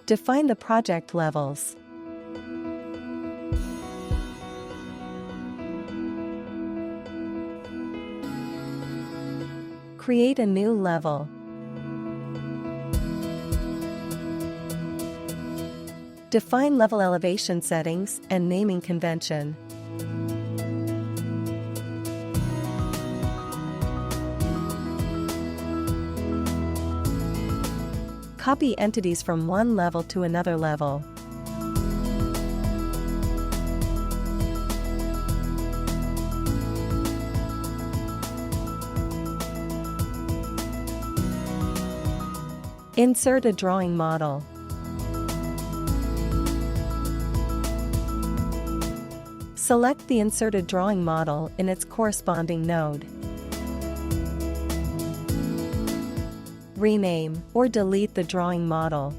Define the project levels. Create a new level. Define level elevation settings and naming convention. Copy entities from one level to another level. Insert a drawing model. Select the inserted drawing model in its corresponding node. Rename or delete the drawing model.